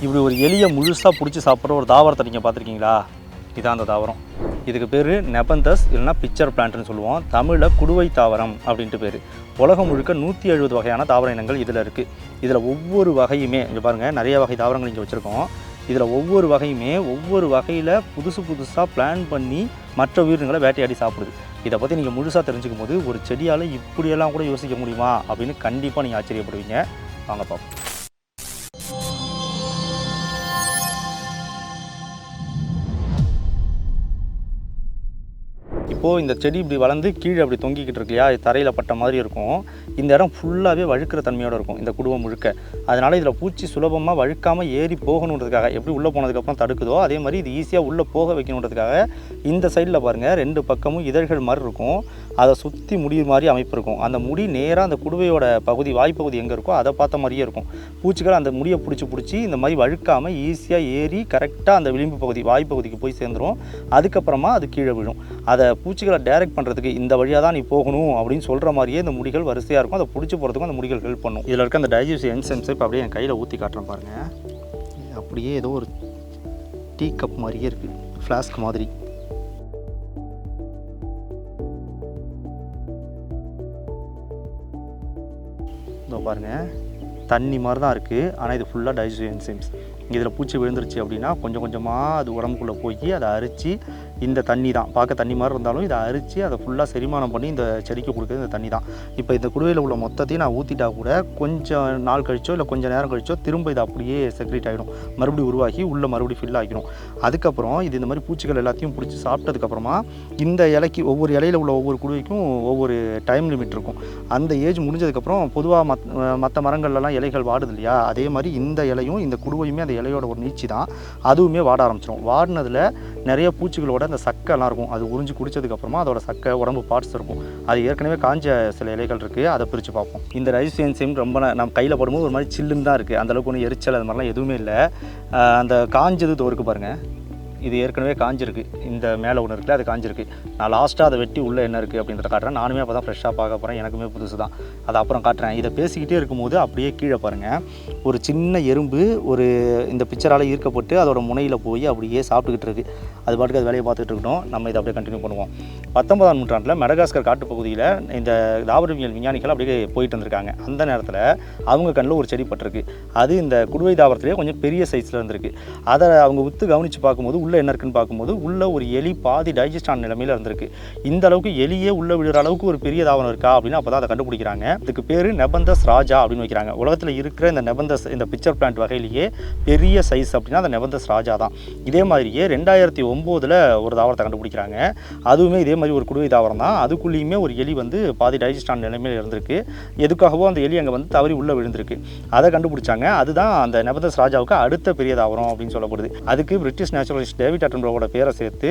இப்படி ஒரு எலியை முழுசாக பிடிச்சி சாப்பிட்ற ஒரு தாவரத்தை நீங்கள் பார்த்துருக்கீங்களா? இதான் அந்த தாவரம். இதுக்கு பேர் நெபந்தஸ் இல்லைனா பிக்சர் பிளான்ட்னு சொல்லுவோம். தமிழில் குடுவை தாவரம் அப்படின்ட்டு பேர். உலகம் முழுக்க 170 வகையான தாவர இனங்கள் இதில் இருக்குது. இதில் ஒவ்வொரு வகையுமே இங்கே பாருங்கள், நிறைய வகை தாவரங்கள் இங்கே வச்சுருக்கோம். இதில் ஒவ்வொரு வகையுமே ஒவ்வொரு வகையில் புதுசாக பிளான் பண்ணி மற்ற உயிரினங்களை வேட்டையாடி சாப்பிடுது. இதை பற்றி நீங்கள் முழுசாக தெரிஞ்சுக்கும் போது ஒரு செடியால் இப்படியெல்லாம் கூட யோசிக்க முடியுமா அப்படின்னு கண்டிப்பாக நீங்கள் ஆச்சரியப்படுவீங்க. வாங்க பார்ப்போம். இப்போது இந்த செடி இப்படி வளர்ந்து கீழே அப்படி தொங்கிக்கிட்டு இருக்கு இல்லையா, தரையில் பட்ட மாதிரி இருக்கும். இந்த இடம் ஃபுல்லாகவே வழுக்கிற தன்மையோடு இருக்கும், இந்த குடுவை முழுக்க. அதனால் இதில் பூச்சி சுலபமாக வழுக்காமல் ஏறி போகணுன்றதுக்காக எப்படி உள்ளே போனதுக்கப்புறம் தடுக்குதோ அதே மாதிரி இது ஈஸியாக உள்ளே போக வைக்கணுன்றதுக்காக இந்த சைடில் பாருங்கள், 2 பக்கமும் இதழ்கள் மாதிரி இருக்கும். அதை சுற்றி முடி மாதிரி அமைப்பு இருக்கும். அந்த முடி நேராக அந்த குடுவையோட பகுதி, வாய்ப்பகுதி எங்கே இருக்கோ அதை பார்த்த மாதிரியே இருக்கும். பூச்சிகள் அந்த முடியை பிடிச்சி இந்த மாதிரி வழுக்காமல் ஈஸியாக ஏறி கரெக்டாக அந்த விளிம்பு பகுதி, வாய்ப்பகுதிக்கு போய் சேர்ந்துடும். அதுக்கப்புறமா அது கீழே விழும். அதை பூச்சிகளை டைரக்ட் பண்ணுறதுக்கு இந்த வழியாக தான் நீ போகணும் அப்படின்னு சொல்கிற மாதிரியே இந்த முடிகள் வரிசையாக இருக்கும். அதை பிடிச்சி போகிறதுக்கும் அந்த முடிகள் ஹெல்ப் பண்ணும். இதில் இருக்க அந்த டைஜஸ்டிவ் என்சைம்ஸை இப்போ அப்படியே என் கையில் ஊற்றி காட்டுறேன் பாருங்கள். அப்படியே ஏதோ ஒரு டீ கப் மாதிரியே இருக்குது, ஃப்ளாஸ்க் மாதிரி. இதோ பாருங்கள், தண்ணி மாதிரி தான் இருக்குது. ஆனால் இது ஃபுல்லாக டைஜஸ்டிவ் என்சைம்ஸ். இதில் பூச்சி விழுந்துருச்சு அப்படின்னா கொஞ்சம் கொஞ்சமாக அது உடம்புக்குள்ளே போய் அதை அரித்து, இந்த தண்ணி தான் பார்க்க தண்ணி மாதிரி இருந்தாலும் இதை அரித்து அதை ஃபுல்லாக செரிமானம் பண்ணி இந்த செடிக்கு கொடுக்குறது இந்த தண்ணி தான். இப்போ இந்த குடுவையில் உள்ள மொத்தத்தையும் நான் ஊற்றிட்டா கூட கொஞ்சம் நாள் கழிச்சோ இல்லை கொஞ்சம் நேரம் கழிச்சோ திரும்ப இது அப்படியே செக்ரேட் ஆகிடும், மறுபடியும் உருவாகி உள்ளே மறுபடியும் ஃபில் ஆகிடும். அதுக்கப்புறம் இது இந்த மாதிரி பூச்சிகள் எல்லாத்தையும் பிடிச்சி சாப்பிட்டதுக்கப்புறமா இந்த இலைக்கு, ஒவ்வொரு இலையில் உள்ள ஒவ்வொரு குடுவைக்கும் ஒவ்வொரு டைம் லிமிட் இருக்கும். அந்த ஏஜ் முடிஞ்சதுக்கப்புறம் பொதுவாக மற்ற மரங்கள்லாம் இலைகள் வாடுது இல்லையா, அதே மாதிரி இந்த இலையும் இந்த குடுவையுமே அந்த இலையோட ஒரு நீச்சி தான், அதுவுமே வாட ஆரம்பிச்சிடும். வாடினதில் நிறைய பூச்சிகளோட அந்த சக்கைலாம் இருக்கும். அது உறிஞ்சி குடித்ததுக்கப்புறமா அதோட சக்கை, உடம்பு பார்ட்ஸ் இருக்கும். அது ஏற்கனவே காஞ்ச சில இலைகள் இருக்குது, அதை பிரித்து பார்ப்போம். இந்த டைஜஸ்டிவ் என்சைம் ரொம்ப நம்ம கையில் படும்போது ஒரு மாதிரி சில்லுன்னு தான் இருக்குது. அந்தளவுக்கு ஒன்றும் எரிச்சல் அது மாதிரிலாம் எதுவுமே இல்லை. அந்த காஞ்சது தோருக்கு பாருங்கள், இது ஏற்கனவே காஞ்சிருக்கு. இந்த மேலே ஒன்று இருக்குல்ல, அது காஞ்சிருக்கு. நான் லாஸ்ட்டாக அதை வெட்டி உள்ளே என்ன இருக்குது அப்படின்றத காட்டுறேன். நானுமே அப்போ தான் ஃப்ரெஷ்ஷாக பார்க்க போகிறேன், எனக்குமே புதுசு தான். அதை அப்புறம் காட்டுறேன். இதை பேசிக்கிட்டே இருக்கும்போது அப்படியே கீழே பாருங்கள், ஒரு சின்ன எறும்பு ஒரு இந்த பிக்சரால் ஈர்க்கப்பட்டு அதோட முனையில் போய் அப்படியே சாப்பிட்டுக்கிட்டு இருக்குது. அது பாட்டுக்கு அது வேலையை பார்த்துட்டு இருக்கட்டும். நம்ம இதை அப்படியே கண்டினியூ பண்ணுவோம். 19ஆம் நூற்றாண்டில் மெடகாஸ்கர் காட்டுப்பகுதியில் இந்த தாவரவியல் விஞ்ஞானிகள் அப்படியே போயிட்டு வந்திருக்காங்க. அந்த நேரத்தில் அவங்க கண்ணில் ஒரு செடி பட்டிருக்கு. அது இந்த குடுவை தாவரத்திலே கொஞ்சம் பெரிய சைஸில் இருந்திருக்கு. அதை அவங்க உத்து கவனித்து பார்க்கும்போது உள்ளே என்ன இருக்குன்னு பார்க்கும்போது உள்ளே ஒரு எலி பாதி டைஜஸ்ட் ஆன நிலைமையில் இருந்திருக்கு. இந்த அளவுக்கு எலியே உள்ளே விழுற அளவுக்கு ஒரு பெரிய தாவரம் இருக்கா அப்படின்னு அப்போ தான் அதை கண்டுபிடிக்கிறாங்க. இதுக்கு பேர் நெபந்தஸ் ராஜா அப்படின்னு வைக்கிறாங்க. உலகத்தில் இருக்கிற இந்த நெபந்தஸ், இந்த பிக்சர் பிளான்ட் வகையிலேயே பெரிய சைஸ் அப்படின்னா அந்த நெபந்தஸ் ராஜா தான். இதே மாதிரியே 2009 ஒரு தாவரத்தை கண்டுபிடிக்கிறாங்க. அதுவுமே இதே மாதிரி ஒரு குடுவை தாவரம் தான். அதுக்குள்ளேயுமே ஒரு எலி வந்து பாதி டைஜஸ்ட் ஆன நிலைமையில் இருந்திருக்கு. எதுக்காகவோ அந்த எலி அங்கே வந்து தவறி உள்ளே விழுந்திருக்கு. அதை கண்டுபிடிச்சாங்க. அதுதான் அந்த நெபந்தஸ் ராஜாவுக்கு அடுத்த பெரிய தாவரம் அப்படின்னு சொல்லப்படுது. அதுக்கு பிரிட்டிஷ் நேச்சுரலிஸ்ட் டேவிட் அட்டன்பரோட பேரை சேர்த்து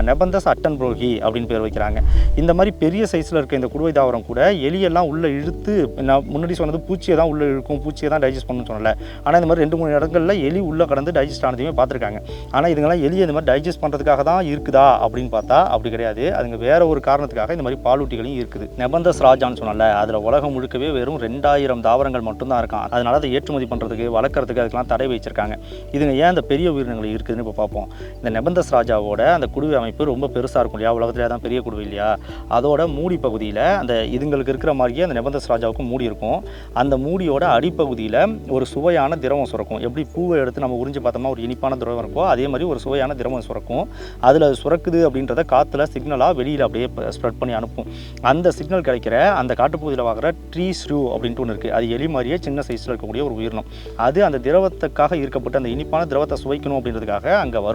நெபந்தஸ் அட்டன்பரோகி அப்படின்னு பேர் வைக்கிறாங்க. இந்த மாதிரி பெரிய சைஸில் இருக்க இந்த குடுவை தாவரம் கூட எலியெல்லாம் உள்ளே இழுத்து, நான் முன்னாடி சொன்னது பூச்சியை தான் உள்ளே இழுக்கும், பூச்சியை தான் டைஜஸ்ட் பண்ணணும்னு சொன்னல. ஆனால் இந்த மாதிரி 2-3 இடங்களில் எலி உள்ளே கடந்து டைஜஸ்ட் ஆனதையுமே பார்த்துருக்காங்க. ஆனால் இதுங்கெல்லாம் எலியை இந்த மாதிரி டைஜஸ்ட் பண்ணுறதுக்காக தான் இருக்குதா அப்படின்னு பார்த்தா அப்படி கிடையாது. அதுங்க வேற ஒரு காரணத்துக்காக இந்த மாதிரி பாலூட்டிகளையும் இருக்குது. நெபந்தஸ் ராஜான்னு சொன்னல, அதில் உலகம் முழுக்கவே வெறும் 2000 தாவரங்கள் மட்டும்தான் இருக்கான். அதனால அதை ஏற்றுமதி பண்ணுறதுக்கு, வளர்க்குறதுக்கு அதுக்கெல்லாம் தடை வச்சிருக்காங்க. இதுங்க ஏன் அந்த பெரிய உயிரினங்கள் இருக்குதுன்னு இப்போ பார்ப்போம். இந்த நெபந்தஸ் ராஜாவோட அந்த குடுவை அமைப்பு ரொம்ப பெருசாக இருக்கும் இல்லையா, உலகத்திலே தான் பெரிய குடுவை இல்லையா. அதோட மூடி பகுதியில் அந்த இதுங்களுக்கு இருக்கிற மாதிரியே அந்த நெபந்தஸ் ராஜாவுக்கும் மூடி இருக்கும். அந்த மூடியோட அடிப்பகுதியில் ஒரு சுவையான திரவம் சுரக்கும். எப்படி பூவை எடுத்து நம்ம உறிஞ்சி பார்த்தோம்னா ஒரு இனிப்பான திரவம் இருக்கும், அதே மாதிரி ஒரு சுவையான திரவம் சுரக்கும். அதில் சுரக்குது அப்படின்றத காற்றுல சிக்னலாக வெளியில் அப்படியே ஸ்ப்ரெட் பண்ணி அனுப்பும். அந்த சிக்னல் கிடைக்கிற அந்த காட்டுப்பகுதியில் வாங்குற ட்ரீ ஸ்ரூ அப்படின்ட்டு ஒன்று இருக்குது. அது எலி மாதிரியே சின்ன சைஸில் இருக்கக்கூடிய ஒரு உயிரினம். அது அந்த திரவத்துக்காக ஈர்க்கப்பட்டு அந்த இனிப்பான திரவத்தை சுவைக்கணும் அப்படின்றதுக்காக அங்கே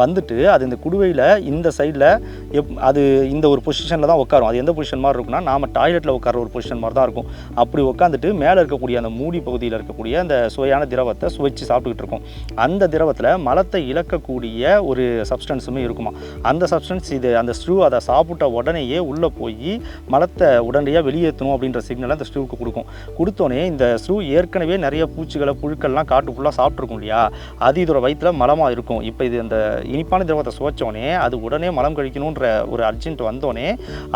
வந்துட்டு அது இந்த குடுவையில் இந்த சைடில் அது இந்த ஒரு பொசிஷனில் தான் உட்காரும். அது எந்த பொசிஷன் மாதிரி இருக்குன்னா, நாம் டாய்லெட்டில் உட்கார ஒரு பொசிஷன் மாதிரி தான் இருக்கும். அப்படி உட்காந்துட்டு மேலே இருக்கக்கூடிய அந்த மூடி பகுதியில் இருக்கக்கூடிய அந்த சுவையான திரவத்தை சுவைச்சு சாப்பிட்டுக்கிட்டு இருக்கும். அந்த திரவத்தில் மலத்தை இழக்கக்கூடிய ஒரு சப்ஸ்டன்ஸுமே இருக்குமா. அந்த சப்ஸ்டன்ஸ் இது அந்த ஸ்ட்ரூ அதை சாப்பிட்ட உடனேயே உள்ளே போய் மலத்தை உடனடியாக வெளியேற்றணும் அப்படின்ற சிக்னலை அந்த ஸ்ட்ரூவுக்கு கொடுக்கும். கொடுத்தோன்னே இந்த ஸ்ட்ரூ ஏற்கனவே நிறைய பூச்சிகளை, புழுக்கள்லாம் காட்டு ஃபுல்லாக சாப்பிட்ருக்கும் இல்லையா, அது இதோட வயிற்றில் மலமாக இருக்கும். இப்போ இது அந்த இனிப்பான திரவத்தை சுவைச்சோடனே அது உடனே மலம் கழிக்கணுன்ற ஒரு அர்ஜென்ட் வந்தோடனே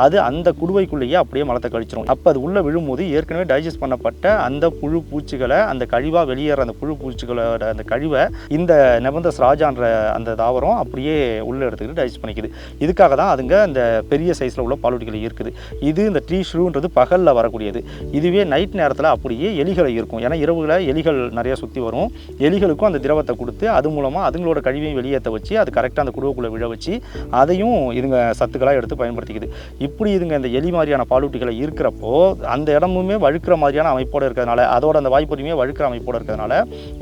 அது அந்த குடுவைக்குள்ளேயே அப்படியே மலத்தை கழிச்சிடும். அப்போ அது உள்ளே விழும்போது ஏற்கனவே டைஜஸ்ட் பண்ணப்பட்ட அந்த புழு பூச்சிகளை, அந்த கழிவாக வெளியேற அந்த புழு பூச்சிகளோட அந்த கழிவை இந்த நெபந்தஸ் ராஜான்ற அந்த தாவரம் அப்படியே உள்ளே எடுத்துக்கிட்டு டைஜஸ்ட் பண்ணிக்குது. இதுக்காக தான் அதுங்க அந்த பெரிய சைஸில் உள்ள பாலூட்டிகள் இருக்குது. இது இந்த ட்ரீ ஷ்ரூன்றது பகலில் வரக்கூடியது. இதுவே நைட் நேரத்தில் அப்படியே எலிகளை இருக்கும். ஏன்னா இரவுகளை எலிகள் நிறையா சுற்றி வரும். எலிகளுக்கும் அந்த திரவத்தை கொடுத்து அது மூலமாக அதுங்களோட கழிவையும் வெளியேற்ற வச்சு அது கரெக்டாக அந்த குடுவைக்குள்ளே விழ வச்சு அதையும் இதுங்க சத்துக்களாக எடுத்து பயன்படுத்திக்குது. இப்படி இதுங்க இந்த எலி மாதிரியான பாலூட்டிகளை இருக்கிறப்போ அந்த இடமுமே வழுக்கிற மாதிரியான அமைப்போடு இருக்கிறதுனால, அதோட அந்த வாய்ப்புரிமையே வழுக்கிற அமைப்போடு இருக்கிறதுனால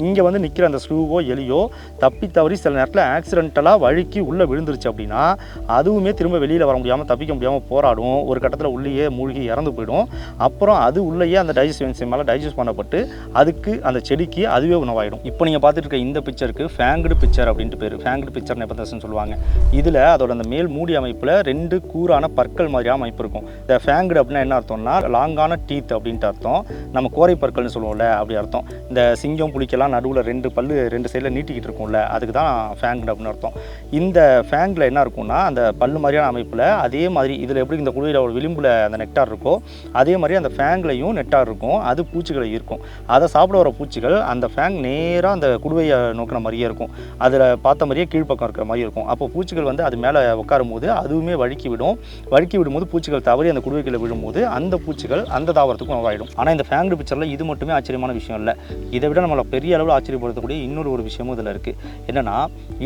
இங்கே வந்து நிற்கிற அந்த ஸ்லூவோ எலியோ தப்பி தவறி சில நேரத்தில் ஆக்சிடென்டலாக வழுக்கி உள்ளே விழுந்துருச்சு அப்படின்னா அதுவுமே திரும்ப வெளியில் வர முடியாமல் தப்பிக்க முடியாமல் போராடும். ஒரு கட்டத்தில் உள்ளேயே மூழ்கி இறந்து போயிடும். அப்புறம் அது உள்ளேயே அந்த டைஜஸ்ட் என்சைம் மேலே டைஜஸ்ட் பண்ணப்பட்டு அதுக்கு அந்த செடிக்கு அதுவே உணவாயிடும். இப்போ நீங்கள் பார்த்துட்டு இருக்க இந்த பிக்சருக்கு ஃபேங்க்டு பிக்சர் அப்படின்ட்டு பேர். ஃபேங்க்டு பிக்சர் நெபந்தஸ்ன்னு சொல்லுவாங்க. இதில் அதோட அந்த மேல் மூடி அமைப்பில் 2 கூரான பற்கள் மாதிரியான அமைப்பு இருக்கும். இந்த ஃபேங்க்டு அப்படின்னா என்ன அர்த்தம்னா லாங்கான டீத் அப்படின்ட்டு அர்த்தம். நம்ம கோரை பற்கள்னு சொல்லுவோம்ல அப்படி அர்த்தம். இந்த சிங்கம் புலிக்கெல்லாம் நடுவில் 2 பல்லு 2 சைடில் நீட்டிக்கிட்டு இருக்கும்ல அதுக்கு தான் ஃபேங்க்டு அப்படின்னு அர்த்தம். இந்த ஃபேங்கில் என்ன இருக்கும்னா அந்த பல்லு மாதிரியான அமைப்பில் அதே மாதிரி இதில் எப்படி இந்த குழுவில் ஒரு விளிம்பில் அந்த நெக்டார் இருக்கோ அதே மாதிரி அந்த ஃபேங்க்லையும் நெக்டார் இருக்கும். அது பூச்சிகளை இருக்கும். அதை சாப்பிட வர பூச்சிகள் அந்த ஃபேங் நேராக அந்த குடுவையை நோக்கின மாதிரியே இருக்கும். அதில் பார்த்த மாதிரியே கீழ்ப்பக்கம் இருக்கிற மாதிரி இருக்கும். அப்போ பூச்சிகள் வந்து அது மேலே உட்காரும் போது அதுவுமே வழுக்கி விடும். வழுக்கி விடும்போது பூச்சிகள் தவறி அந்த குடுவைக்குள்ளே விழும்போது அந்த பூச்சிகள் அந்த தாவரத்துக்கும் உணவாயிடும். ஆனால் இந்த ஃபேங்க்டு பிக்சரில் இது மட்டுமே ஆச்சரியமான விஷயம் இல்லை. இதை விட நம்மளை பெரிய அளவில் ஆச்சரியப்படுத்தக்கூடிய இன்னொரு விஷயமும் இதில் இருக்குது. என்னென்னா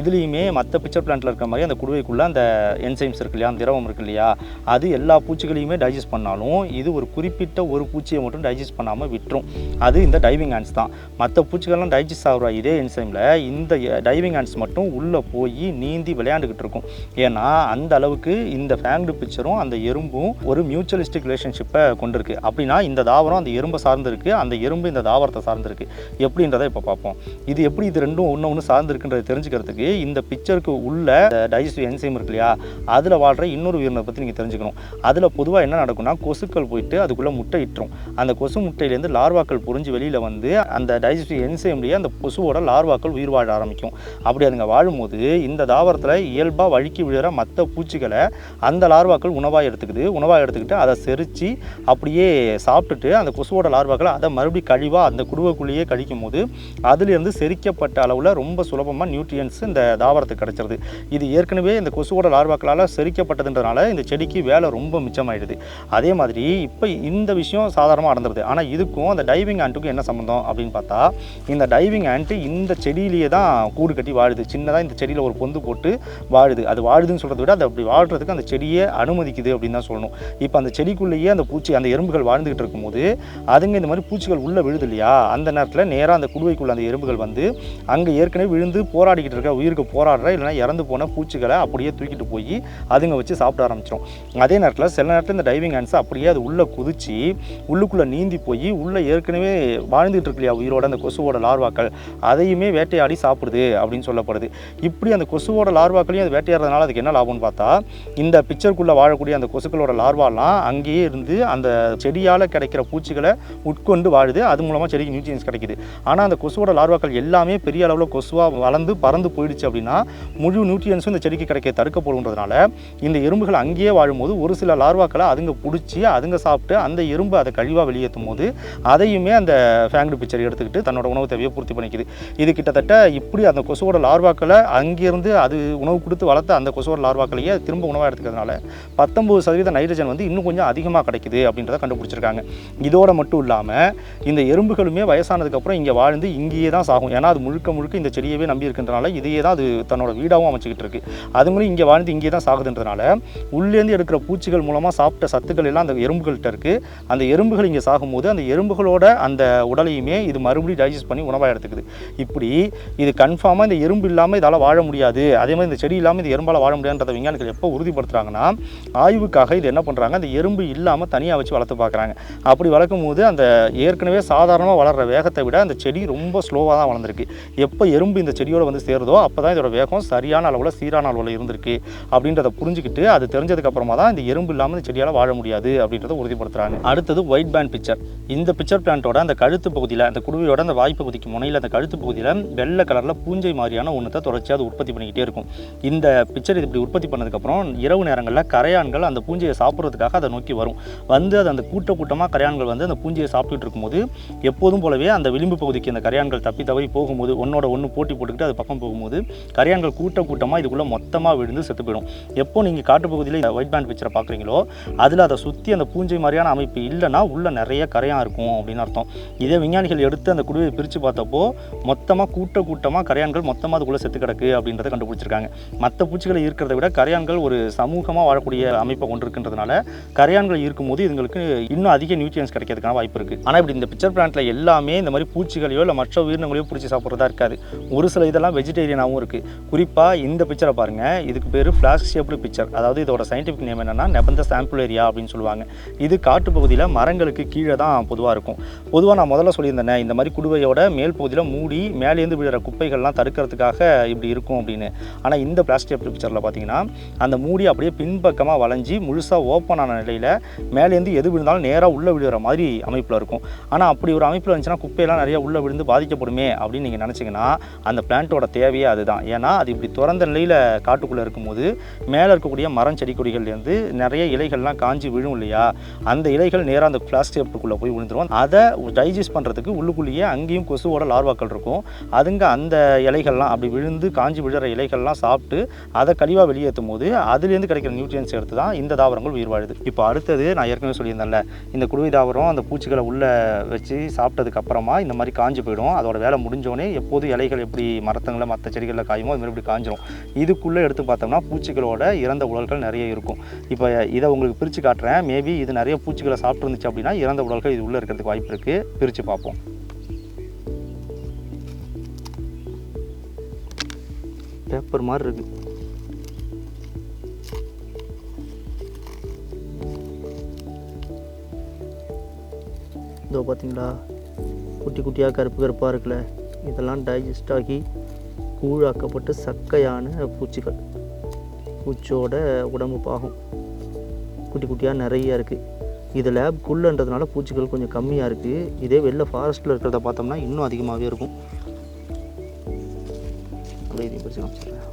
இதுலேயுமே மற்ற பிக்சர் பிளான்ட்டில் இருக்கிற மாதிரி அந்த குடுவைக்குள்ளே அந்த என்சைம்ஸ் இருக்கு இல்லையா, அந்த திரவம் இருக்கு இல்லையா, அது எல்லா பூச்சிகளையுமே டைஜஸ்ட் பண்ணாலும் இது ஒரு குறிப்பிட்ட ஒரு பூச்சியை மட்டும் டைஜஸ்ட் பண்ணாமல் விட்டுரும். அது இந்த டைவிங் ஹேண்ட்ஸ் தான். மற்ற பூச்சிகள்லாம் டைஜஸ்ட் ஆகிற இதே என்சைமில் இந்த டைவிங் ஹேண்ட்ஸ் மட்டும் உள்ளே போய் நீந்தி விளையாண்டுக்கிட்டு இருக்கும். ஏன்னா அந்த அளவுக்கு இந்த ஃபேங்க்டு பிக்சரும் அந்த எறும்பும் ஒரு மியூச்சுவலிஸ்டிக் ரிலேஷன்ஷிப்பை கொண்டிருக்கு. அப்படின்னா இந்த தாவரம் அந்த எறும்பை சார்ந்திருக்கு, அந்த எறும்பு இந்த தாவரத்தை சார்ந்திருக்கு. எப்படின்றத இப்போ பார்ப்போம். இது எப்படி இது ரெண்டும் ஒன்று சார்ந்திருக்குன்றதை தெரிஞ்சுக்கிறதுக்கு இந்த பிக்சருக்கு உள்ள டைஜஸ்டிவ் என்சைம் இருக்கு இல்லையா, அதில் வாழ்கிற இன்னொரு உயிரினத்தை பற்றி நீங்கள் தெரிஞ்சுக்கணும். அதில் பொதுவாக என்ன நடக்கும்னா கொசுக்கள் போயிட்டு அதுக்குள்ளே முட்டை இட்டுரும். அந்த கொசு முட்டையிலேருந்து லார்வாக்கள் புரிஞ்சு வெளியில் வந்து அந்த டைஜஸ்டிவ் என்சைம்லேயே அந்த கொசுவோட லார்வாக்கள் உயிர் வாழ ஆரம்பிக்கும். அப்படி அதுங்க வாழும்போது இந்த தாவரத்தில் இயல்பாக வழுக்கி விழுற மற்ற பூச்சிகளை அந்த லார்வாக்கள் உணவாக எடுத்துக்கிட்டு அதை செரித்து அப்படியே சாப்பிட்டுட்டு அந்த கொசுவோட லார்வாக்களை அதை மறுபடியும் கழிவாக அந்த குடுவைக்குள்ளேயே கழிக்கும் போது அதிலிருந்து செரிக்கப்பட்ட அளவில் ரொம்ப சுலபமாக நியூட்ரியன்ஸ் இந்த தாவரத்துக்கு கிடைச்சிருது. இது ஏற்கனவே இந்த கொசுவோட லார்வாக்களால் செரிக்கப்பட்டதுன்றதுனால இந்த செடிக்கு வேலை ரொம்ப மிச்சமாயிடுது. அதே மாதிரி இப்போ இந்த விஷயம் சாதாரணமாக நடந்துருது. ஆனால் இதுக்கும் அந்த டைவிங் ஆண்ட்டுக்கும் என்ன சம்மந்தம் அப்படின்னு பார்த்தா இந்த டைவிங் ஆண்ட்டு இந்த செடியிலேயே தான் கூடு கட்டி வாழுது. சின்னதாக இந்த செடியில் ஒரு பொந்து போட்டு வாழுது. அது வாழுதுன்னு சொல்கிறத விட அது அப்படி வாழ்கிறதுக்கு அந்த செடியை அனுமதிக்குது அப்படின்னு தான் சொல்லணும். இப்போ அந்த செடிக்குள்ளேயே அந்த பூச்சி அந்த எறும்புகள் வாழ்ந்துகிட்டு இருக்கும்போது அதுங்க இந்த மாதிரி பூச்சிகள் உள்ளே விழுது இல்லையா, அந்த நேரத்தில் நேராக அந்த குடுவைக்குள்ள அந்த எறும்புகள் வந்து அங்கே ஏற்கனவே விழுந்து போராடிக்கிட்டு இருக்க உயிருக்கு போராடுற இல்லைனா இறந்து போன பூச்சிகளை அப்படியே தூக்கிட்டு போய் அதுங்க வச்சு சாப்பிட ஆரம்பிச்சிடும். அதே நேரத்தில் சில நேரத்தில் இந்த டைவிங் ஹேண்ட்ஸ் அப்படியே அது உள்ளே குதிச்சு உள்ளுக்குள்ளே நீந்தி போய் உள்ளே ஏற்கனவே வாழ்ந்துகிட்டு இருக்கு இல்லையா உயிரோட அந்த கொசுவோட லார்வாக்கள் அதையுமே வேட்டையாடி சாப்பிடுது அப்படின்னு சொல்லப்படுது. இப்படி அந்த கொசுவோட லார்வாக்களையும் அது வேட்டையாடுறதுனால அதுக்கு என்ன லாபம்னு பார்த்தா இந்த பிக்சருக்குள்ளே வாழக்கூடிய அந்த கொசுக்களோட லார்வாலாம் அங்கேயே இருந்து அந்த செடியால் கிடைக்கிற பூச்சிகளை உட்கொண்டு வாழுது. அது மூலமாக செடிக்கு நியூட்ரியன்ஸ் கிடைக்குது. ஆனால் அந்த கொசுவோட லார்வாக்கள் எல்லாமே பெரிய அளவில் கொசுவாக வளர்ந்து பறந்து போயிடுச்சு அப்படின்னா முழு நியூட்ரியன்ஸும் இந்த செடிக்கு கிடைக்க தடுக்கப்படுன்றதுனால இந்த எறும்புகள் அங்கேயே வாழும்போது ஒரு சில லார்வாக்களை அதுங்க பிடிச்சி அதுங்க சாப்பிட்டு அந்த எறும்பு அதை கழிவாக வெளியேற்றும் போது அதையுமே அந்த ஃபேங்க்டு பிக்சர் எடுத்துக்கிட்டு தன்னோட உணவு தேவையை பூர்த்தி பண்ணிக்குது. இது கிட்டத்தட்ட இப்படி அந்த கொசுவோட லார்வாக்களை அங்கேருந்து அது உணவு கொடுத்து வளர்த்த அந்த கொசுவோட லார்வாக்களையே திரும்ப உணவாக எடுத்துக்கிறதுனால 19% நைட்ரஜன் வந்து இன்னும் கொஞ்சம் அதிகமாக கிடைக்குது அப்படின்றத கண்டுபிடிச்சிருக்காங்க. இதோட மட்டும் இல்லாமல் இந்த எறும்புகளுமே வயசானதுக்கப்புறம் இங்கே வாழ்ந்து இங்கேயே தான் சாகும். ஏன்னா அது முழுக்க இந்த செடியவே நம்பி இருக்கின்றனால இதையே தான் அது தன்னோட வீடாகவும் அமைச்சிக்கிட்டு இருக்கு. அதுங்களும் இங்கே வாழ்ந்து இங்கே தான் சாகுதுன்றதுனால உள்ளேருந்து எடுக்கிற பூச்சிகள் மூலமாக சாப்பிட்ட சத்துக்கள் எல்லாம் அந்த எறும்புகள்கிட்ட இருக்குது. அந்த எறும்புகள் இங்கே சாகும்போது அந்த எறும்புகளோட அந்த உடலையுமே இது மறுபடியும் டைஜஸ்ட் பண்ணி உணவாக எடுத்துக்குது. இப்படி இது கன்ஃபார்மாக இந்த எறும்பு இல்லாமல் இதால் வாழ முடியாது, அதே மாதிரி இந்த செடி இல்லாமல் இந்த எறும்பால் வாழ முடியாதுன்றத விஞ்ஞானிகள் எப்போ உறுதிப்படுத்துகிறாங்கன்னா ஆய்வுக்காக இது என்ன பண்ணுறாங்க, அந்த எறும்பு இல்லாமல் தனியாக வச்சு வளர்த்து பார்க்குறாங்க. அப்படி வளர்க்கும் போது அந்த ஏற்கனவே சாதாரணமாக வளர்கிற வேகத்தை விட அந்த செடி ரொம்ப ஸ்லோவாக தான் வளர்ந்துருக்கு. எப்போ எறும்பு இந்த செடியோடு வந்து சேருதோ அப்போ தான் இதோட வேகம் சரியான அளவில் சீரான அளவில் இருந்திருக்கு அப்படின்றத புரிஞ்சுக்கிட்டு அது தெரிஞ்சதுக்கப்புறமா தான் இந்த எறும்பு இல்லாமல் இந்த செடியால் வாழ முடியாது அப்படின்றத உறுதிப்படுத்துகிறாங்க. அடுத்தது ஒயிட் பேண்ட் பிக்சர். இந்த பிக்சர் பிளான்ட்டோட அந்த கழுத்து பகுதியில் அந்த குடுவையோட அந்த வாய்ப்பகுதிக்கு முனையில் அந்த கழுத்து பகுதியில் வெள்ளை கலரில் பூஞ்சை மாதிரியான ஒன்றத்தை தொடர்ச்சியாக அது உற்பத்தி பண்ணிக்கிட்டே இருக்கும். இந்த பிக்சர் இது இப்படி உற்பத்தி பண்ணதுக்கப்புறம் இரவு நேரங்களில் கரையான்கள் அந்த பூஞ்சையை சாப்பிட்றதுக்காக அதை நோக்கி வரும். வந்து அது அந்த கூட்டமாக கரையான்கள் வந்து அந்த பூஞ்சையை சாப்பிட்டுட்டு இருக்கும்போது எப்போதும் போலவே அந்த விளிம்பு பகுதிக்கு அந்த கரையான்கள் தப்பி தவறி போகும்போது ஒன்னோட ஒன்று போட்டி போட்டுக்கிட்டு அது பக்கம் போகும்போது கரையான்கள் கூட்டமாக இதுக்குள்ளே மொத்தமாக விழுந்து செத்து போயிடும். எப்போ நீங்கள் காட்டுப்பகுதியில் ஒயிட் பேண்ட் பிக்சரை பார்க்குறீங்களோ அதில் அதை சுற்றி அந்த பூஞ்சை மாதிரியான அமைப்பு இல்லைன்னா உள்ள நிறைய கரையான் இருக்கும் அப்படின்னு அர்த்தம். இதே விஞ்ஞானிகள் எடுத்து அந்த குடுவையை பிரித்து பார்த்தப்போ மொத்தமாக கூட்டமாக கரையான்கள் மொத்தமாக அதுக்குள்ளே செத்து கிடக்கு அப்படின்றத கண்டுபிடிச்சிருக்காங்க. மற்ற பூச்சிகளை ஈர்க்கிறத விட கரையான்கள் ஒரு சமூகமாக வாழக்கூடிய அமைப்பை கொண்டிருக்கின்றதுனால கரையான்கள் இருக்கும்போது இதுங்களுக்கு இன்னும் அதிக நியூட்ரியன்ஸ் கிடைக்கிறதுக்கான வாய்ப்பு இருக்குது. ஆனால் இப்படி இந்த பிக்சர் பிளான்ட்டில் எல்லாமே இந்த மாதிரி பூச்சிகளையோ இல்லை மற்ற உயிரினங்களையோ பிடிச்சி சாப்பிட்றதா இருக்காது. ஒரு சில இதெல்லாம் வெஜிடேரியனாகவும் இருக்குது. குறிப்பாக இந்த பிக்சரை பாருங்கள், இதுக்கு பேர் ஃப்ளாஸ்க் ஷேப்டு பிக்சர். அதாவது இதோட சயின்டிஃபிக் நேம் என்னென்னா நெபந்தஸ் ஆம்புலேரியா அப்படின்னு சொல்லுவாங்க. இது காட்டுப்பகுதியில் மரங்களுக்கு கீழே தான் பொதுவாக இருக்கும். பொதுவாக நான் முதல்ல சொல்லியிருந்தேன் இந்த மாதிரி குடுவையோட மேல் பகுதியில் மூடி மேலேருந்து விழுற குப்பைகள்லாம் தடுக்கிறதுக்காக இப்படி இருக்கும் அப்படின்னு. ஆனால் இந்த பிளாஸ்டிக் பிக்சரில் பார்த்தீங்கன்னா அந்த மூடி அப்படியே பின்பக்கமாக வளைஞ்சி முழுசாக ஓப்பன் ஆன நிலையில் மேலேருந்து எது விழுந்தாலும் நேராக உள்ளே விழுகிற மாதிரி அமைப்பில் இருக்கும். ஆனால் அப்படி ஒரு அமைப்பில் இருந்துச்சுன்னா குப்பையெல்லாம் நிறைய உள்ளே விழுந்து பாதிக்கப்படுமே அப்படின்னு நீங்கள் நினச்சிங்கன்னா அந்த பிளான்ட்டோட தேவையே அதுதான். ஏன்னா அது இப்படி திறந்த நிலையில் காட்டுக்குள்ளே இருக்கும்போது மேலே இருக்கக்கூடிய மரம் செடி கொடிகள்லேருந்து நிறைய இலைகள்லாம் காஞ்சி விழும் இல்லையா, அந்த இலைகள் நேராக அந்த பிளாஸ்டிக்குள்ளே போய் விழுந்துடும். அதை டைஜஸ்ட் பண்ணுறதுக்கு உள்ளுக்குள்ளேயே அங்கேயும் கொசுவோட லார்வாக்கள் இருக்கும். அதுங்க அந்த இலைகள்லாம் அப்படி விழுந்து காஞ்சி விழுற இலைகள்லாம் சாப்பிட்டு அதை கழிவாக வெளியேற்றும் போது அதுலேருந்து கிடைக்கிற நியூட்ரியன்ஸ் எடுத்து தான் இந்த தாவரங்கள் உயிர் வாழுது. இப்போ அடுத்தது நான் ஏற்கனவே சொல்லியிருந்தேன்ல, இந்த குடுவை தாவரம் அந்த பூச்சிகளை உள்ளே வச்சு சாப்பிட்டதுக்கு அப்புறமா இந்த மாதிரி காஞ்சி போயிடும். அதோட வேலை முடிஞ்சோடனே எப்போதும் இலைகள் எப்படி மரத்தங்களை மற்ற செடிகளில் காயுமோ அது மாதிரி இப்படி காஞ்சிரும். இதுக்குள்ளே எடுத்து பார்த்தோம்னா பூச்சிகளோட இறந்த உடல்கள் நிறைய இருக்கும். இப்போ இதை உங்களுக்கு பிரித்து காட்டுறேன். மேபி இது நிறைய பூச்சிகளை சாப்பிட்டு இருந்துச்சு அப்படின்னா இறந்த உடல்கள் இது உள்ளே இருக்கிறதுக்கு வாய்ப்பு இருக்குது. பிரித்து பார்ப்போம். பேப்பர் மாதிரி இருக்குது. இதோ பார்த்தீங்களா, குட்டி குட்டியாக கருப்பு கருப்பாக இருக்குல்ல, இதெல்லாம் டைஜஸ்ட் ஆகி கூழாக்கப்பட்டு சக்கையான பூச்சிகள். பூச்சியோட உடம்பு பாகம் குட்டி குட்டியாக நிறைய இருக்குது. இது லேப்குள்ளன்றதுனால பூச்சிகள் கொஞ்சம் கம்மியாக இருக்குது. இதே வெளில ஃபாரஸ்ட்டில் இருக்கிறத பார்த்தோம்னா இன்னும் அதிகமாகவே இருக்கும். அப்படியே இதையும் பிரிச்சு காமிச்சிடுறேன்.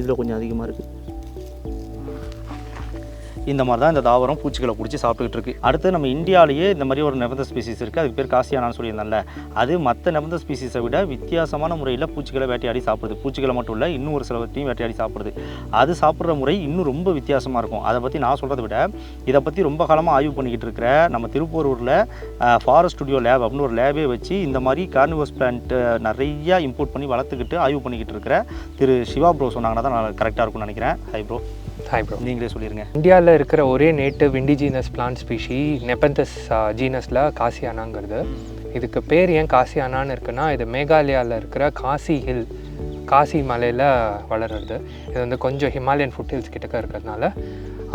இதில் கொஞ்சம் அதிகமாக இருக்குது. இந்த மாதிரி தான் இந்த தாவரம் பூச்சிகளை பிடிச்சி சாப்பிட்டுக்கிட்டு இருக்குது. அடுத்து நம்ம இந்தியாவிலேயே இந்த மாதிரி ஒரு நிபந்த ஸ்பீசிஸ் இருக்குது. அதுக்கு பேர் காசியானான்னு சொல்லியிருந்தால, அது மற்ற நிபந்த ஸ்பீசிஸை விட வித்தியாசமான முறையில் பூச்சிகளை வேட்டையாடி சாப்பிடுது. பூச்சிகளை மட்டும் இல்லை, இன்னும் ஒரு சிலவற்றையும் வேட்டையாடி சாப்பிடுது. அது சாப்பிட்ற முறை இன்னும் ரொம்ப வித்தியாசமாக இருக்கும். அதை பற்றி நான் சொல்கிறத விட இதை பற்றி ரொம்ப காலமாக ஆய்வு பண்ணிக்கிட்டு இருக்கிற நம்ம திருப்பூரூரில் ஃபாரஸ்ட் ஸ்டுடியோ லேப் அப்படின்னு ஒரு லேபே வச்சு இந்த மாதிரி கார்னிவஸ் பிளான்ட் நிறையா இம்போர்ட் பண்ணி வளர்த்துக்கிட்டு ஆய்வு பண்ணிக்கிட்டு இருக்கிற திரு சிவா ப்ரோ சொன்னாங்கன்னா தான் நான் கரெக்டாக இருக்கும்னு நினைக்கிறேன். Hi bro. Hi bro. நீங்களே சொல்லிடுங்க. இந்தியாவில் இருக்கிற ஒரே நேட்டிவ் இண்டிஜினஸ் பிளான்ட் ஸ்பீஷி நெபந்தஸ் ஜீனஸில் காசியானாங்கிறது. இதுக்கு பேர் ஏன் காசியானான்னு இருக்குன்னா, இது மேகாலயாவில் இருக்கிற காசி ஹில், காசி மலையில் வளருது. இது வந்து கொஞ்சம் ஹிமாலயன் ஃபுட் ஹில்ஸ் கிட்டக்க இருக்கிறதுனால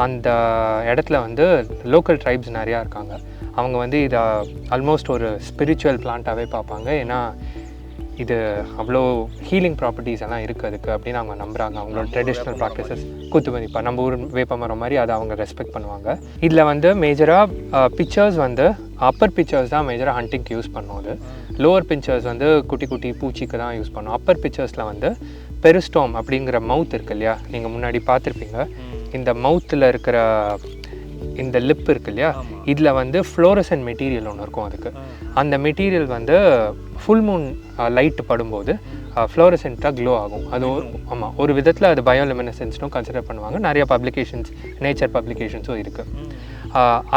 அந்த இடத்துல வந்து லோக்கல் ட்ரைப்ஸ் நிறையா இருக்காங்க. அவங்க வந்து இதை ஆல்மோஸ்ட் ஒரு ஸ்பிரிச்சுவல் பிளான்ட்டாகவே பார்ப்பாங்க. ஏன்னா இது அவ்வளோ ஹீலிங் ப்ராப்பர்ட்டிஸ் எல்லாம் இருக்குது அதுக்கு அப்படின்னு அவங்க நம்புகிறாங்க. அவங்களோட ட்ரெடிஷ்னல் ப்ராக்டிசஸ் குத்துமதிப்பா நம்ம ஊர் வேப்பமரம் மாதிரி அதை அவங்க ரெஸ்பெக்ட் பண்ணுவாங்க. இதில் வந்து மேஜராக பிக்சர்ஸ் வந்து அப்பர் பிக்சர்ஸ் தான் மேஜராக ஹண்டிங்க்கு யூஸ் பண்ணும். அது லோவர் பிக்சர்ஸ் வந்து குட்டி குட்டி பூச்சிக்கு தான் யூஸ் பண்ணும். அப்பர் பிக்சர்ஸில் வந்து பெரிஸ்டோம் அப்படிங்கிற மவுத் இருக்கு இல்லையா, நீங்கள் முன்னாடி பார்த்துருப்பீங்க. இந்த மவுத்தில் இருக்கிற இந்த லிப் இருக்கு இல்லையா, இதில் வந்து ஃப்ளோரசன்ட் மெட்டீரியல் ஒன்று இருக்கும். அதுக்கு அந்த மெட்டீரியல் வந்து ஃபுல் மூன் லைட் படும்போது ஃப்ளோரசென்ட்டாக க்ளோ ஆகும். அது ஆமாம், ஒரு விதத்தில் அது பயோலுமினசென்ஸ்னும் கன்சிடர் பண்ணுவாங்க. நிறைய பப்ளிகேஷன்ஸ், நேச்சர் பப்ளிகேஷன்ஸும் இருக்குது.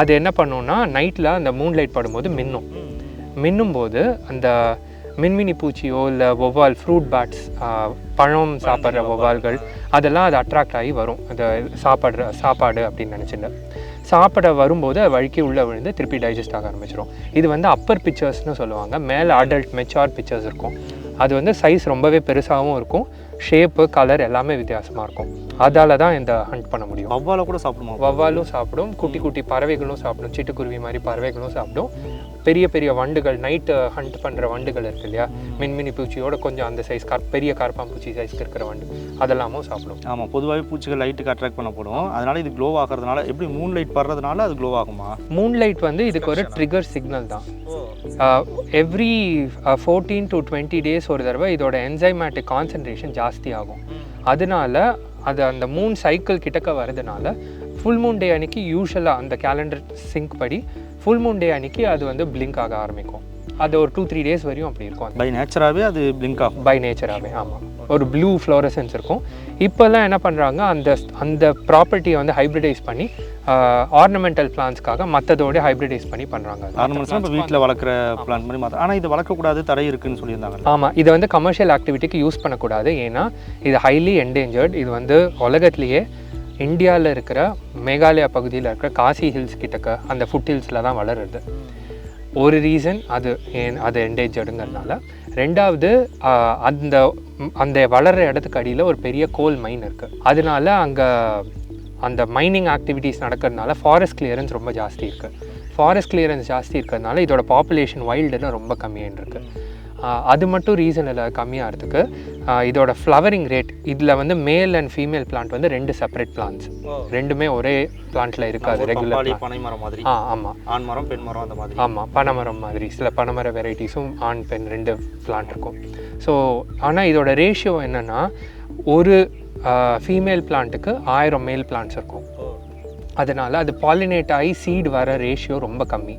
அது என்ன பண்ணுன்னா, நைட்டில் அந்த மூன் லைட் படும்போது மின்னும்போது அந்த மின்மினி பூச்சியோ இல்லை ஒவ்வால், ஃப்ரூட் பேட்ஸ், பழம் சாப்பிட்ற ஒவ்வால்கள், அதெல்லாம் அது அட்ராக்ட் ஆகி வரும். அதை சாப்பாடு அப்படின்னு நினச்சிட்டு சாப்பிட வரும்போது வழுக்கி உள்ளே விழுந்து திருப்பி டைஜஸ்ட் ஆக ஆரம்பிச்சிடும். இது வந்து அப்பர் பிக்சர்ஸ்னு சொல்லுவாங்க. மேலே அடல்ட் மெச்சார் பிக்சர்ஸ் இருக்கும். அது வந்து சைஸ் ரொம்பவே பெருசாகவும் இருக்கும். ஷேப்பு, கலர் எல்லாமே வித்தியாசமாக இருக்கும். அதால் தான் இந்த ஹண்ட் பண்ண முடியும். வவ்வாலை கூட சாப்பிடுமா? வவ்வாலும் சாப்பிடும், குட்டி குட்டி பறவைகளும் சாப்பிடும், சிட்டுக்குருவி மாதிரி பறவைகளும் சாப்பிடும். பெரிய பெரிய வண்டுகள் நைட்டு ஹண்ட் பண்ணுற வண்டுகள் இருக்கு இல்லையா, மின்மினி பூச்சியோட கொஞ்சம் அந்த சைஸ் பெரிய கரப்பாம்பூச்சி சைஸ்க்கு இருக்கிற வண்டு அதெல்லாமும் சாப்பிடும். ஆமாம், பொதுவாகவே பூச்சிகள் லைட்டுக்கு அட்ராக்ட் பண்ணப்படும். அதனால் இது க்ளோ ஆகிறதுனால எப்படி மூன் லைட் படுறதுனால அது க்ளோ ஆகுமா? மூன் லைட் வந்து இதுக்கு ஒரு ட்ரிகர் சிக்னல் தான். எவ்ரி 14 to 20 days ஒரு தடவை இதோட என்சைமேட்டிக் கான்சன்ட்ரேஷன் ஜாஸ்தி ஆகும். அதனால அது அந்த மூன் சைக்கிள் கிட்டக்க வரதுனால ஃபுல் மூன் டே அன்னைக்கு யூஸ்வலாக அந்த கேலண்டர் சிங்க் படி ஃபுல் மூன் டே அன்னைக்கு அது வந்து பிளிங்க் ஆக ஆரம்பிக்கும். அது ஒரு 2-3 days வரையும் அப்படி இருக்கும். பை நேச்சராகவே அது பிளிங்க் ஆகும். பை நேச்சராகவே ஆமாம், ஒரு ப்ளூ ஃப்ளோரசன்ஸ் இருக்கும். இப்போல்லாம் என்ன பண்ணுறாங்க, அந்த ப்ராப்பர்ட்டியை வந்து ஹைப்ரிடைஸ் பண்ணி ஆர்னமெண்டல் பிளான்ஸ்க்காக மற்றதோட ஹைப்ரிடைஸ் பண்ணி பண்ணுறாங்க. ஆர்னமெண்ட்ஸ்லாம் இப்போ வீட்டில் வளர்க்குற பிளான் மாதிரி மாற்ற. ஆனால் இது வளர்க்கக்கூடாது, தடை இருக்குன்னு சொல்லியிருந்தாங்க. ஆமாம், இதை வந்து கமர்ஷியல் ஆக்டிவிட்டிக்கு யூஸ் பண்ணக்கூடாது. ஏன்னா இது ஹைலி என்டேஞ்சர்ட். இது வந்து உலகத்துலேயே இந்தியாவில் இருக்கிற மேகாலயா பகுதியில் இருக்கிற காசி ஹில்ஸ் கிட்டக்க அந்த ஃபுட் ஹில்ஸில் தான் வளருது. ஒரு ரீசன் அது என்டேஞ்சர்டுங்கிறதுனால. ரெண்டாவது அந்த வளர்கிற இடத்துக்கு அடியில் ஒரு பெரிய கோல் மைன் இருக்குது. அதனால அங்கே அந்த மைனிங் ஆக்டிவிட்டீஸ் நடக்கிறதுனால ஃபாரஸ்ட் கிளியரன்ஸ் ரொம்ப ஜாஸ்தி இருக்குது. ஃபாரஸ்ட் கிளியரன்ஸ் ஜாஸ்தி இருக்கிறதுனால இதோட பாப்புலேஷன் வைல்டுன்னு ரொம்ப கம்மியாக இருக்குது. அது மட்டும் ரீசன் இல்லை கம்மியாகிறதுக்கு. இதோட ஃப்ளவரிங் ரேட் இதில் வந்து மேல் அண்ட் ஃபீமேல் பிளான்ட் வந்து 2 செப்பரேட் பிளான்ட்ஸ், ரெண்டுமே ஒரே பிளான்ட்டில் இருக்காது. ரெகுலர் பனைமரம் மாதிரி. ஆமாம், ஆண் மரம் பெண் மரம் அந்த மாதிரி. ஆமாம், பனைமரம் மாதிரி சில பனைமர வெரைட்டிஸும் ஆண் பெண் 2 பிளான்ட் இருக்கும். ஸோ ஆனால் இதோட ரேஷியோ என்னென்னா, ஒரு ஃபீமேல் பிளான்ட்டுக்கு 1000 மேல் பிளான்ட்ஸ் இருக்கும். அதனால் அது பாலினேட் ஆகி சீட் வர ரேஷியோ ரொம்ப கம்மி.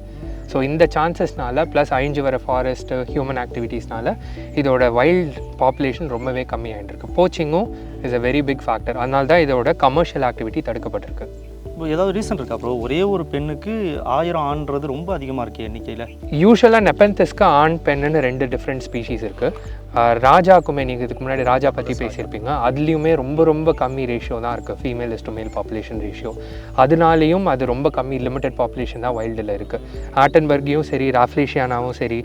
ஸோ இந்த சான்சஸ்னால ப்ளஸ் அழிஞ்சு வர ஃபாரஸ்ட்டு ஹியூமன் ஆக்டிவிட்டீஸ்னால இதோட வைல்ட் பாப்புலேஷன் ரொம்பவே கம்மியாகிட்டு இருக்கு. போச்சிங்கும் is a very big factor. அதனால தான் இதோட கமர்ஷியல் ஆக்டிவிட்டி தடுக்கப்பட்டிருக்கு. இப்போ ஏதாவது ரீசன் இருக்கா அப்புறம்? ஒரே ஒரு பெண்ணுக்கு 1000 ஆண்றது ரொம்ப அதிகமாக இருக்குது எண்ணிக்கையில். யூஸ்வலாக நெப்பந்தஸ்க்கு ஆண் பெண்ணுன்னு 2 டிஃப்ரெண்ட் ஸ்பீஷீஸ் இருக்குது. ராஜாக்குமே நீங்கள் இதுக்கு முன்னாடி ராஜா பற்றி பேசியிருப்பீங்க, அதுலேயுமே ரொம்ப ரொம்ப கம்மி ரேஷியோ தான் இருக்குது, female to male population ratio. அதனாலேயும் அது ரொம்ப கம்மி லிமிட்டட் பாப்புலேஷன் தான் வைல்டில் இருக்குது. ஆட்டன்பர்கியும் சரி, ராஃப்லேஷியானாவும் சரி,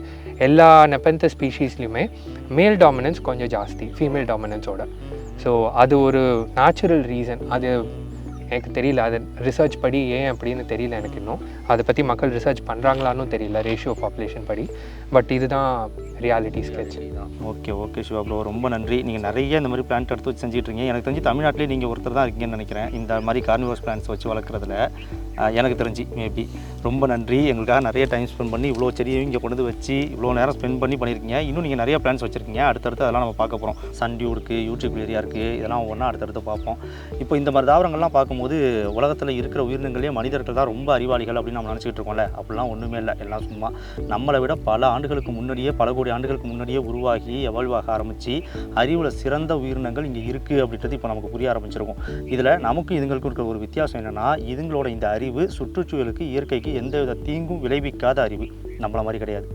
எல்லா நெப்பந்தஸ் ஸ்பீஷீஸ்லையுமே மேல் டாமினன்ஸ் கொஞ்சம் ஜாஸ்தி ஃபீமேல் டாமினன்ஸோட. ஸோ அது ஒரு நேச்சுரல் ரீசன். அது எனக்கு தெரியல, அது ரிசர்ச் படி ஏன் அப்படின்னு தெரியல எனக்கு. இன்னும் அதை பற்றி மக்கள் ரிசர்ச் பண்ணுறாங்களான்னு தெரியல ரேஷியோ பாப்புலேஷன் படி. பட் இதுதான் reality sketch. Okay Siva bro, ரொம்ப நன்றி. நீங்கள் நிறைய இந்த மாதிரி பிளான்ட் எடுத்து வச்சு செஞ்சுட்ருக்கீங்க. எனக்கு தெரிஞ்சு தமிழ்நாட்டிலே நீங்கள் ஒருத்தர் தான் இருக்கீங்கன்னு நினைக்கிறேன் இந்த மாதிரி கார்னிவர்ஸ் பிளான்ட்ஸ் வச்சு வளர்க்குறதுல. எனக்கு தெரிஞ்சு மேபி. ரொம்ப நன்றி. எங்களுக்காக நிறைய டைம் ஸ்பெண்ட் பண்ணி இவ்வளோ செடியையும் இங்கே கொண்டு வந்து வச்சு இவ்வளோ நேரம் ஸ்பெண்ட் பண்ணியிருக்கீங்க. இன்னும் நீங்கள் நிறைய பிளான்ஸ் வச்சுருக்கீங்க. அடுத்தடுத்து அதெல்லாம் நம்ம பார்க்க போகிறோம். சன்டியூ இருக்குது, யூடியூப் ஏரியா இருக்குது, இதெல்லாம் ஒவ்வொன்றா அடுத்தடுத்து பார்ப்போம். இப்போ இந்த மாதிரி தாவரங்கள்லாம் பார்க்கும்போது உலகத்தில் இருக்கிற உயிரினங்களே மனிதர்கள் தான் ரொம்ப அறிவாளிகள் அப்படின்னு நம்ம நினச்சிக்கிட்டு இருக்கோம்ல. அப்படிலாம் ஒன்றுமே இல்லை. எல்லாம் சும்மா நம்மளை விட பல ஆண்டுகளுக்கு முன்னாடியே, பல கோடி ஆண்டுகளுக்கு முன்னாடியே உருவாகி எவால்வ் ஆக ஆரம்பித்து அறிவில் சிறந்த உயிரினங்கள் இங்கே இருக்குது அப்படின்றது இப்போ நமக்கு புரிய ஆரம்பிச்சிருக்கும். இதில் நமக்கு இதுங்களுக்கு இருக்கிற ஒரு வித்தியாசம் என்னென்னா, இதுங்களோட இந்த அறிவு சுற்றுச்சூழலுக்கு, இயற்கைக்கு எந்தவித தீங்கும் விளைவிக்காத அறிவு. நம்மள மாதிரி கிடையாது.